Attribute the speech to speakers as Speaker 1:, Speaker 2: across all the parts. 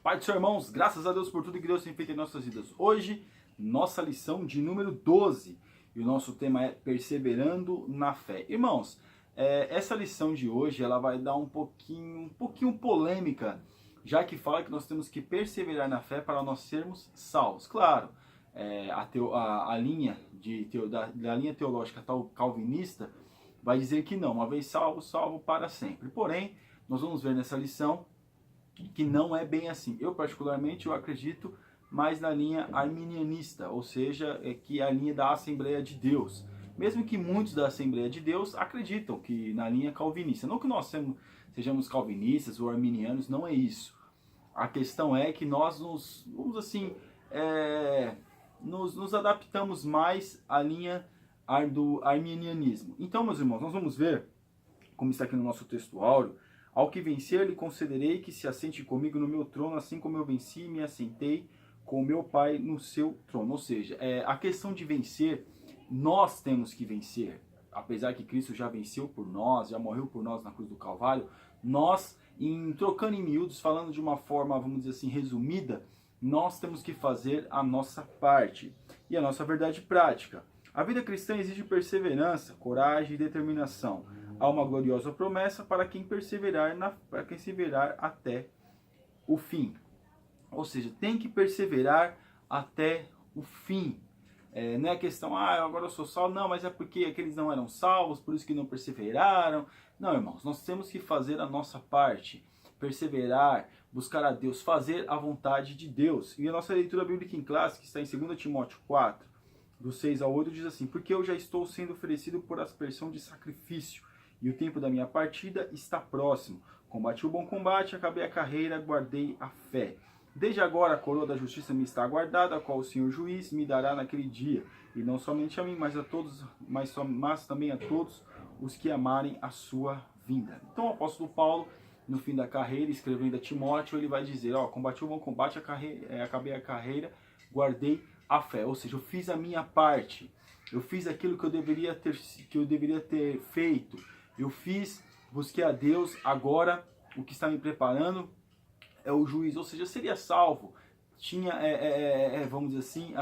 Speaker 1: Pai do Senhor, irmãos, graças a Deus por tudo que Deus tem feito em nossas vidas. Hoje, nossa lição de número 12. E o nosso tema é Perseverando na Fé. Irmãos, essa lição de hoje ela vai dar um pouquinho polêmica, já que fala que nós temos que perseverar na fé para nós sermos salvos. Claro, a linha da linha teológica calvinista vai dizer que não, uma vez salvo, salvo para sempre. Porém, nós vamos ver nessa lição que não é bem assim. Eu particularmente eu acredito mais na linha arminianista, ou seja, que é a linha da Assembleia de Deus. Mesmo que muitos da Assembleia de Deus acreditam que na linha calvinista. Não que nós sejamos calvinistas ou arminianos, não é isso. A questão é que nós nos adaptamos mais à linha do arminianismo. Então, meus irmãos, nós vamos ver, como está aqui no nosso texto áureo, ao que vencer lhe concederei que se assente comigo no meu trono, assim como eu venci e me assentei com meu Pai no seu trono. Ou seja, a questão de vencer, nós temos que vencer. Apesar que Cristo já venceu por nós, já morreu por nós na cruz do Calvário, nós, trocando em miúdos, falando de uma forma, vamos dizer assim, resumida, nós temos que fazer a nossa parte e a nossa verdade prática. A vida cristã exige perseverança, coragem e determinação. Há uma gloriosa promessa para quem perseverar até o fim. Ou seja, tem que perseverar até o fim. Não é a questão, agora eu sou salvo. Não, mas é porque aqueles não eram salvos, por isso que não perseveraram. Não, irmãos, nós temos que fazer a nossa parte. Perseverar, buscar a Deus, fazer a vontade de Deus. E a nossa leitura bíblica em classe, que está em 2 Timóteo 4, do 6 ao 8, diz assim: porque eu já estou sendo oferecido por aspersão de sacrifício, e o tempo da minha partida está próximo. Combati o bom combate, acabei a carreira, guardei a fé. Desde agora a coroa da justiça me está aguardada, a qual o Senhor juiz me dará naquele dia, e não somente a mim, mas também a todos os que amarem a sua vinda. Então o apóstolo Paulo, no fim da carreira, escrevendo a Timóteo, ele vai dizer: combati o bom combate, acabei a carreira, guardei a fé. Ou seja, eu fiz a minha parte, eu fiz aquilo que eu deveria ter feito, eu busquei a Deus. Agora o que está me preparando é o juiz, ou seja, seria salvo, tinha, vamos dizer assim,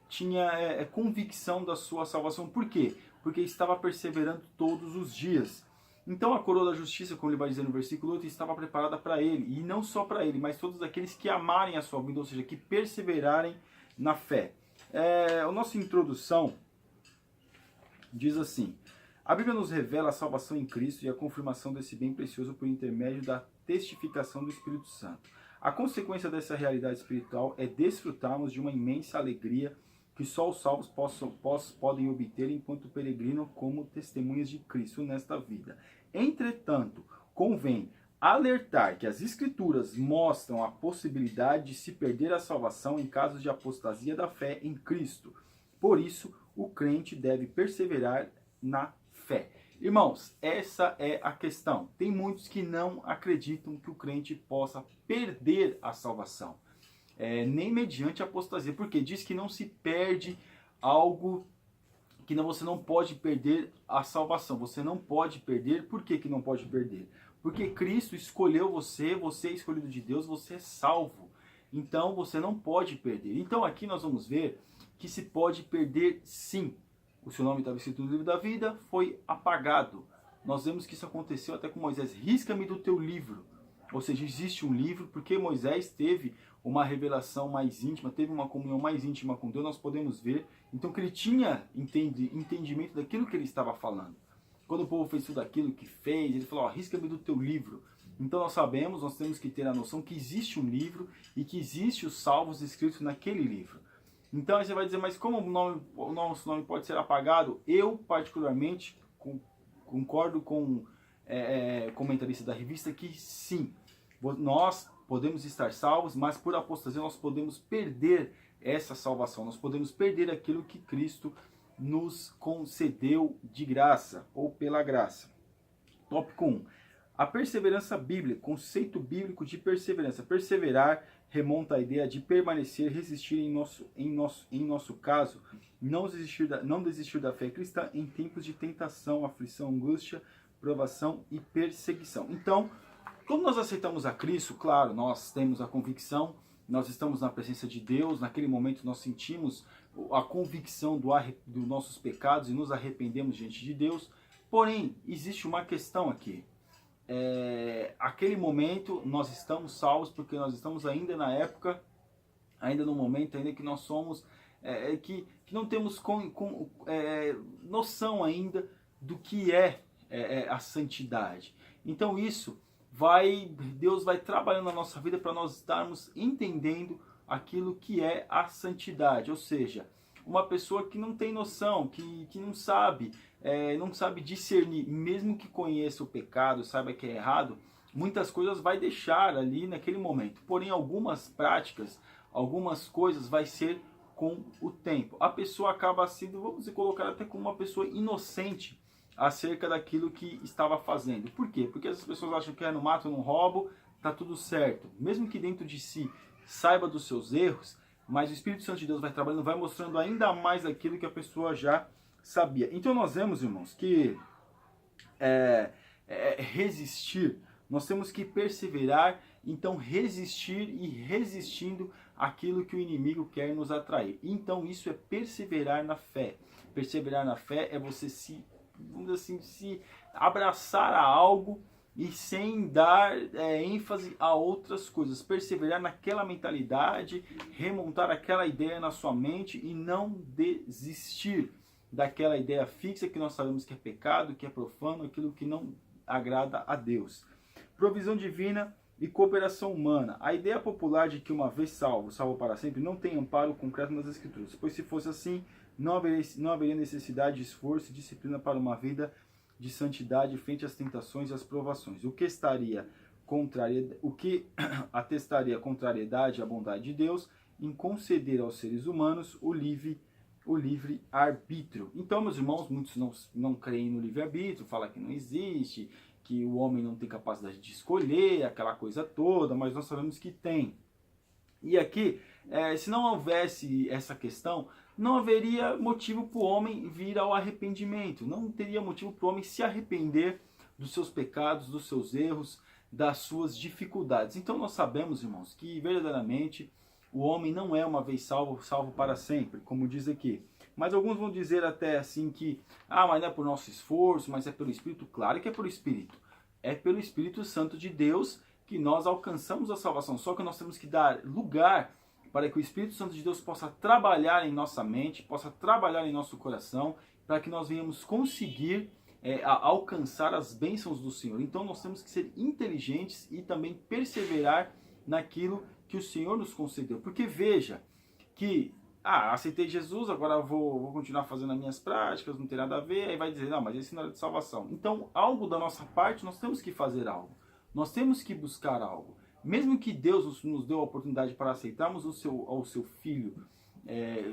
Speaker 1: tinha convicção da sua salvação. Por quê? Porque estava perseverando todos os dias. Então a coroa da justiça, como ele vai dizer no versículo 8, estava preparada para ele, e não só para ele, mas todos aqueles que amarem a sua vida, ou seja, que perseverarem na fé. A nossa introdução diz assim: a Bíblia nos revela a salvação em Cristo e a confirmação desse bem precioso por intermédio da testificação do Espírito Santo. A consequência dessa realidade espiritual é desfrutarmos de uma imensa alegria que só os salvos podem obter enquanto peregrinam como testemunhas de Cristo nesta vida. Entretanto, convém alertar que as Escrituras mostram a possibilidade de se perder a salvação em casos de apostasia da fé em Cristo. Por isso, o crente deve perseverar na fé. Irmãos, essa é a questão. Tem muitos que não acreditam que o crente possa perder a salvação, nem mediante apostasia, porque diz que não se perde algo, que você não pode perder a salvação. Você não pode perder. Por que não pode perder? Porque Cristo escolheu você, você é escolhido de Deus, você é salvo. Então você não pode perder. Então aqui nós vamos ver que se pode perder sim. O seu nome estava escrito no livro da vida, foi apagado. Nós vemos que isso aconteceu até com Moisés. Risca-me do teu livro. Ou seja, existe um livro, porque Moisés teve uma revelação mais íntima, teve uma comunhão mais íntima com Deus, nós podemos ver. Então que ele tinha entendimento daquilo que ele estava falando. Quando o povo fez tudo aquilo que fez, ele falou: risca-me do teu livro. Então nós temos que ter a noção que existe um livro e que existe os salvos escritos naquele livro. Então aí você vai dizer: mas como o nosso nome pode ser apagado? Eu particularmente concordo com o comentarista da revista que sim, nós podemos estar salvos, mas por apostasia nós podemos perder essa salvação, nós podemos perder aquilo que Cristo nos concedeu de graça ou pela graça. Tópico 1. A perseverança bíblica, conceito bíblico de perseverança. Perseverar remonta à ideia de permanecer, resistir em nosso caso, não desistir da fé cristã em tempos de tentação, aflição, angústia, provação e perseguição. Então, Quando nós aceitamos a Cristo, claro, nós temos a convicção, nós estamos na presença de Deus, naquele momento nós sentimos a convicção dos nossos pecados e nos arrependemos diante de Deus. Porém, existe uma questão aqui. Aquele momento nós estamos salvos porque nós estamos ainda na época, ainda no momento ainda que nós somos, que não temos noção ainda do que é a santidade. Então Deus vai trabalhando na nossa vida para nós estarmos entendendo aquilo que é a santidade, ou seja, uma pessoa que não tem noção, que não sabe discernir, mesmo que conheça o pecado, saiba que é errado, muitas coisas vai deixar ali naquele momento. Porém, algumas práticas, algumas coisas vai ser com o tempo. A pessoa acaba sendo, vamos colocar até como uma pessoa inocente acerca daquilo que estava fazendo. Por quê? Porque as pessoas acham que não mato, não roubo, tá tudo certo. Mesmo que dentro de si saiba dos seus erros, mas o Espírito Santo de Deus vai trabalhando, vai mostrando ainda mais aquilo que a pessoa já sabia. Então nós vemos, irmãos, que resistir, nós temos que perseverar, então resistir e resistindo aquilo que o inimigo quer nos atrair. Então isso é perseverar na fé. Perseverar na fé é você se abraçar a algo e sem dar ênfase a outras coisas. Perseverar naquela mentalidade, remontar aquela ideia na sua mente e não desistir daquela ideia fixa que nós sabemos que é pecado, que é profano, aquilo que não agrada a Deus. Provisão divina e cooperação humana. A ideia popular de que uma vez salvo, salvo para sempre, não tem amparo concreto nas Escrituras, pois se fosse assim, não haveria necessidade de esforço e disciplina para uma vida de santidade frente às tentações e às provações. O que atestaria a contrariedade à bondade de Deus em conceder aos seres humanos o livre arbítrio. Então, meus irmãos, muitos não creem no livre arbítrio, falam que não existe, que o homem não tem capacidade de escolher, aquela coisa toda, mas nós sabemos que tem. E aqui, se não houvesse essa questão, não haveria motivo para o homem vir ao arrependimento. Não teria motivo para o homem se arrepender dos seus pecados, dos seus erros, das suas dificuldades. Então nós sabemos, irmãos, que verdadeiramente o homem não é uma vez salvo, salvo para sempre, como diz aqui. Mas alguns vão dizer até assim que, mas não é por nosso esforço, mas é pelo Espírito. Claro que é pelo Espírito. É pelo Espírito Santo de Deus que nós alcançamos a salvação. Só que nós temos que dar lugar para que o Espírito Santo de Deus possa trabalhar em nossa mente, possa trabalhar em nosso coração, para que nós venhamos conseguir alcançar as bênçãos do Senhor. Então nós temos que ser inteligentes e também perseverar naquilo que o Senhor nos concedeu. Porque veja que, aceitei Jesus, agora vou continuar fazendo as minhas práticas, não tem nada a ver, aí vai dizer, não, mas esse não é de salvação. Então, algo da nossa parte, nós temos que fazer algo. Nós temos que buscar algo. Mesmo que Deus nos deu a oportunidade para aceitarmos ao seu Filho,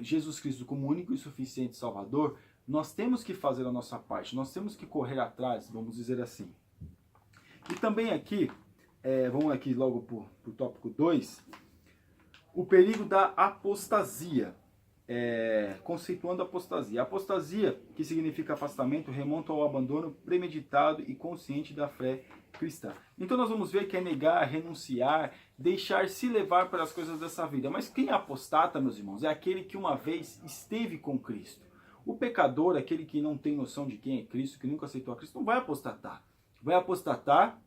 Speaker 1: Jesus Cristo, como único e suficiente Salvador, nós temos que fazer a nossa parte, nós temos que correr atrás, vamos dizer assim. E também aqui, vamos aqui logo para o tópico 2, o perigo da apostasia. Conceituando a apostasia. A apostasia, que significa afastamento, remonta ao abandono premeditado e consciente da fé cristã. Então nós vamos ver que é negar, renunciar, deixar-se levar pelas coisas dessa vida. Mas quem apostata, meus irmãos, é aquele que uma vez esteve com Cristo. O pecador, aquele que não tem noção de quem é Cristo, que nunca aceitou a Cristo, não vai apostatar. Vai apostatar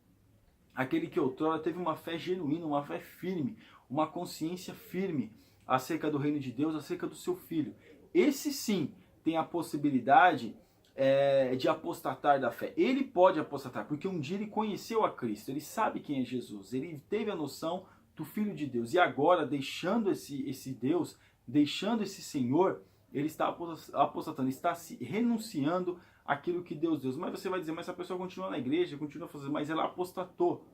Speaker 1: aquele que outrora teve uma fé genuína, uma fé firme, uma consciência firme acerca do reino de Deus, acerca do seu Filho. Esse sim tem a possibilidade de apostatar da fé. Ele pode apostatar, porque um dia ele conheceu a Cristo, ele sabe quem é Jesus, ele teve a noção do Filho de Deus. E agora, deixando esse Deus, deixando esse Senhor, ele está apostatando, está se renunciando àquilo que Deus deu. Mas você vai dizer, mas essa pessoa continua na igreja, continua fazendo, mas ela apostatou.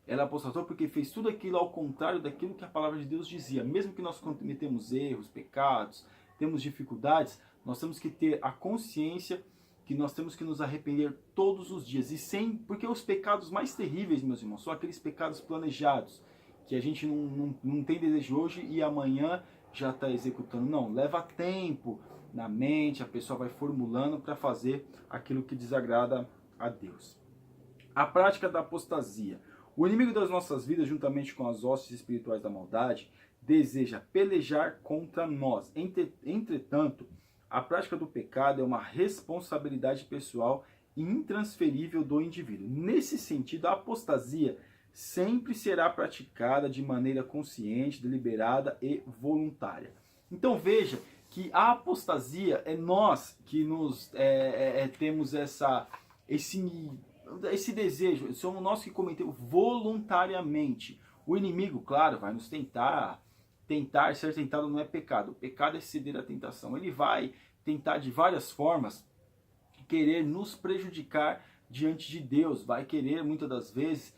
Speaker 1: Ela apostatou porque fez tudo aquilo ao contrário daquilo que a palavra de Deus dizia. Mesmo que nós cometemos erros, pecados, temos dificuldades, nós temos que ter a consciência que nós temos que nos arrepender todos os dias. Porque os pecados mais terríveis, meus irmãos, são aqueles pecados planejados, que a gente não tem desejo hoje e amanhã já está executando. Não, leva tempo na mente, a pessoa vai formulando para fazer aquilo que desagrada a Deus. A prática da apostasia. O inimigo das nossas vidas, juntamente com as hostes espirituais da maldade, deseja pelejar contra nós. Entretanto, a prática do pecado é uma responsabilidade pessoal e intransferível do indivíduo. Nesse sentido, a apostasia sempre será praticada de maneira consciente, deliberada e voluntária. Então veja que a apostasia é nós que temos esse desejo, somos nós que cometemos voluntariamente. O inimigo, claro, vai nos tentar, ser tentado não é pecado, o pecado é ceder à tentação. Ele vai tentar de várias formas querer nos prejudicar diante de Deus, vai querer muitas das vezes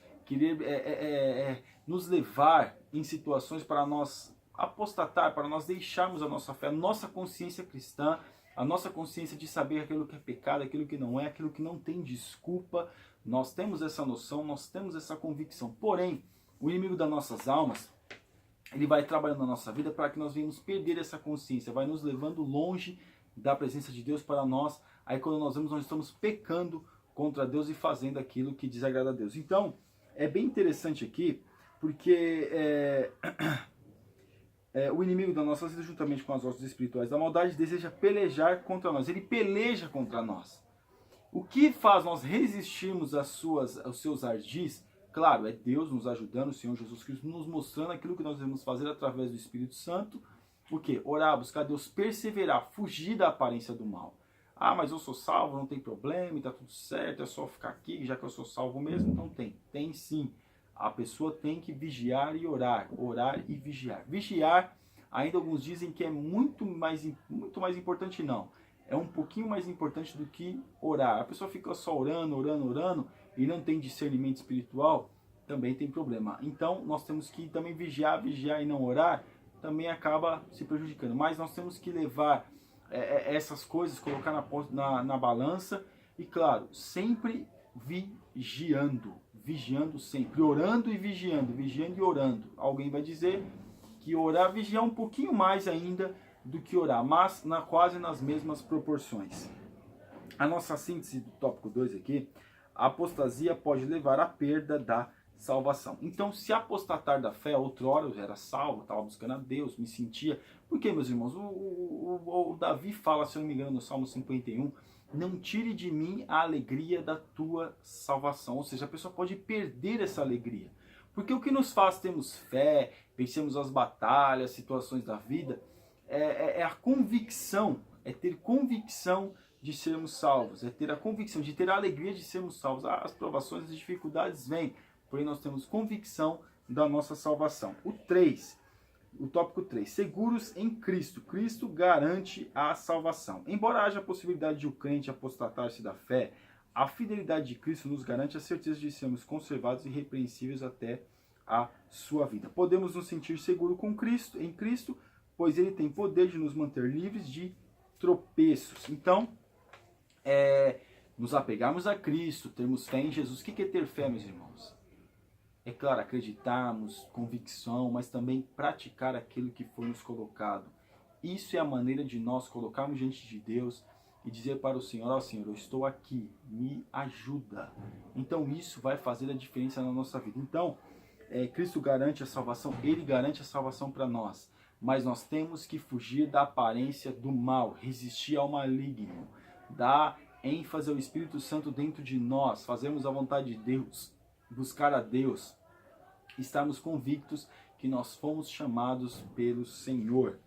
Speaker 1: nos levar em situações para nós apostatar, para nós deixarmos a nossa fé, a nossa consciência cristã, a nossa consciência de saber aquilo que é pecado, aquilo que não é, aquilo que não tem desculpa. Nós temos essa noção, nós temos essa convicção. Porém, o inimigo das nossas almas, ele vai trabalhando na nossa vida para que nós venhamos perder essa consciência, vai nos levando longe da presença de Deus para nós. Aí quando nós vemos, nós estamos pecando contra Deus e fazendo aquilo que desagrada a Deus. Então, é bem interessante aqui, porque o inimigo das nossas vidas, juntamente com as hostes espirituais da maldade, deseja pelejar contra nós. Ele peleja contra nós. O que faz nós resistirmos aos seus ardis? Claro, é Deus nos ajudando, o Senhor Jesus Cristo nos mostrando aquilo que nós devemos fazer através do Espírito Santo. O quê? Orar, buscar Deus, perseverar, fugir da aparência do mal. Ah, mas eu sou salvo, não tem problema, está tudo certo, é só ficar aqui, já que eu sou salvo mesmo. Não tem. Tem sim. A pessoa tem que vigiar e orar. Orar e vigiar. Vigiar, ainda alguns dizem que é muito mais importante, não. É um pouquinho mais importante do que orar. A pessoa fica só orando e não tem discernimento espiritual, também tem problema. Então, nós temos que também vigiar e não orar, também acaba se prejudicando. Mas nós temos que levar essas coisas, colocar na balança e, claro, sempre vigiando sempre, orando e vigiando e orando. Alguém vai dizer que orar, vigiar um pouquinho mais ainda do que orar, mas quase nas mesmas proporções. A nossa síntese do tópico 2 aqui, a apostasia pode levar à perda da salvação. Então, se apostatar da fé, outrora eu era salvo, estava buscando a Deus, me sentia... Porque, meus irmãos, o Davi fala, se eu não me engano, no Salmo 51, não tire de mim a alegria da tua salvação. Ou seja, a pessoa pode perder essa alegria. Porque o que nos faz termos fé, vencemos as batalhas, situações da vida, é a convicção, é ter convicção de sermos salvos, é ter a convicção, de ter a alegria de sermos salvos. As provações, as dificuldades vêm, porém nós temos convicção da nossa salvação. O tópico 3, seguros em Cristo. Cristo garante a salvação. Embora haja a possibilidade de o crente apostatar-se da fé, a fidelidade de Cristo nos garante a certeza de sermos conservados e irrepreensíveis até a sua vida. Podemos nos sentir seguros em Cristo, pois Ele tem poder de nos manter livres de tropeços. Então, nos apegarmos a Cristo, termos fé em Jesus. O que é ter fé, meus irmãos? É claro, acreditarmos, convicção, mas também praticar aquilo que foi nos colocado. Isso é a maneira de nós colocarmos diante de Deus e dizer para o Senhor, ó Senhor, eu estou aqui, me ajuda. Então isso vai fazer a diferença na nossa vida. Então, Cristo garante a salvação, Ele garante a salvação para nós. Mas nós temos que fugir da aparência do mal, resistir ao maligno, dar ênfase ao Espírito Santo dentro de nós, fazermos a vontade de Deus, buscar a Deus, estarmos convictos que nós fomos chamados pelo Senhor.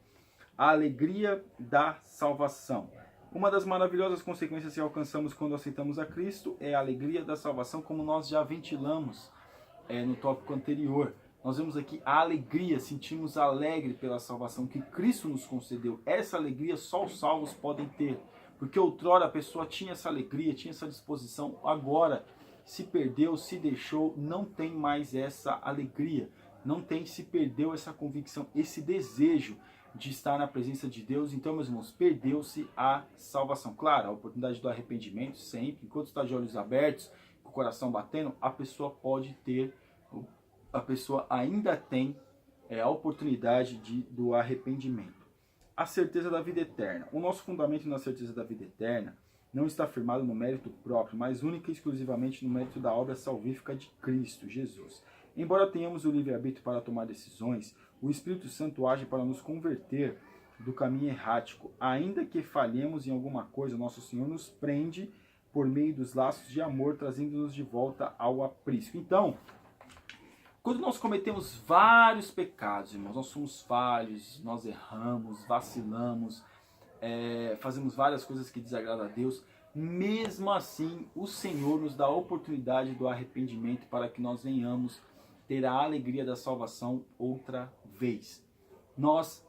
Speaker 1: A alegria da salvação. Uma das maravilhosas consequências que alcançamos quando aceitamos a Cristo é a alegria da salvação, como nós já ventilamos no tópico anterior. Nós vemos aqui a alegria, sentimos alegre pela salvação que Cristo nos concedeu. Essa alegria só os salvos podem ter, porque outrora a pessoa tinha essa alegria, tinha essa disposição, agora se perdeu, se deixou, não tem mais essa alegria, se perdeu essa convicção, esse desejo de estar na presença de Deus. Então, meus irmãos, perdeu-se a salvação. Claro, a oportunidade do arrependimento sempre, enquanto está de olhos abertos, com o coração batendo, a pessoa ainda tem a oportunidade do arrependimento. A certeza da vida eterna. O nosso fundamento na certeza da vida eterna não está firmado no mérito próprio, mas única e exclusivamente no mérito da obra salvífica de Cristo Jesus. Embora tenhamos o livre-arbítrio para tomar decisões, o Espírito Santo age para nos converter do caminho errático. Ainda que falhemos em alguma coisa, nosso Senhor nos prende por meio dos laços de amor, trazendo-nos de volta ao aprisco. Então, quando nós cometemos vários pecados, irmãos, nós somos falhos, nós erramos, vacilamos, fazemos várias coisas que desagradam a Deus, mesmo assim o Senhor nos dá a oportunidade do arrependimento para que nós venhamos ter a alegria da salvação outra vez. Nós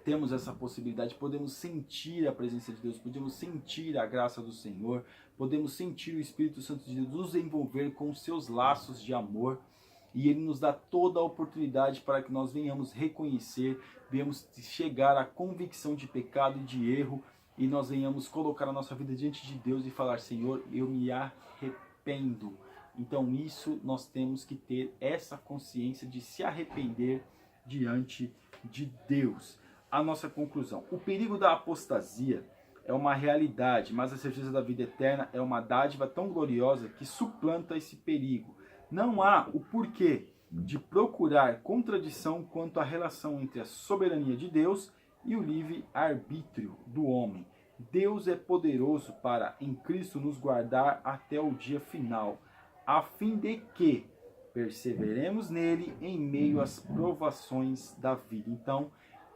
Speaker 1: temos essa possibilidade, podemos sentir a presença de Deus, podemos sentir a graça do Senhor, podemos sentir o Espírito Santo de Deus nos envolver com os seus laços de amor, e Ele nos dá toda a oportunidade para que nós venhamos reconhecer, venhamos chegar à convicção de pecado e de erro, e nós venhamos colocar a nossa vida diante de Deus e falar: Senhor, eu me arrependo. Então isso nós temos que ter essa consciência de se arrepender diante de Deus. A nossa conclusão: o perigo da apostasia é uma realidade, mas a certeza da vida eterna é uma dádiva tão gloriosa que suplanta esse perigo. Não há o porquê de procurar contradição quanto à relação entre a soberania de Deus e o livre-arbítrio do homem. Deus é poderoso para, em Cristo, nos guardar até o dia final, a fim de que perseveremos nele em meio às provações da vida. Então,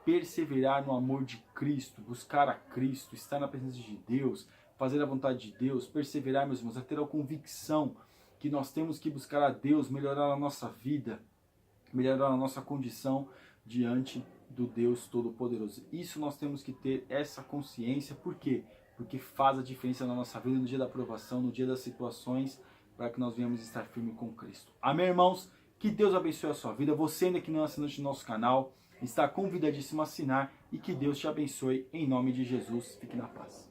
Speaker 1: perseverar no amor de Cristo, buscar a Cristo, estar na presença de Deus, fazer a vontade de Deus, perseverar, meus irmãos, a ter a convicção que nós temos que buscar a Deus, melhorar a nossa vida, melhorar a nossa condição diante do Deus Todo-Poderoso. Isso nós temos que ter essa consciência. Por quê? Porque faz a diferença na nossa vida, no dia da aprovação, no dia das situações, para que nós venhamos estar firmes com Cristo. Amém, irmãos? Que Deus abençoe a sua vida. Você ainda que não é assinante do nosso canal, está convidadíssimo a assinar, e que Deus te abençoe em nome de Jesus. Fique na paz.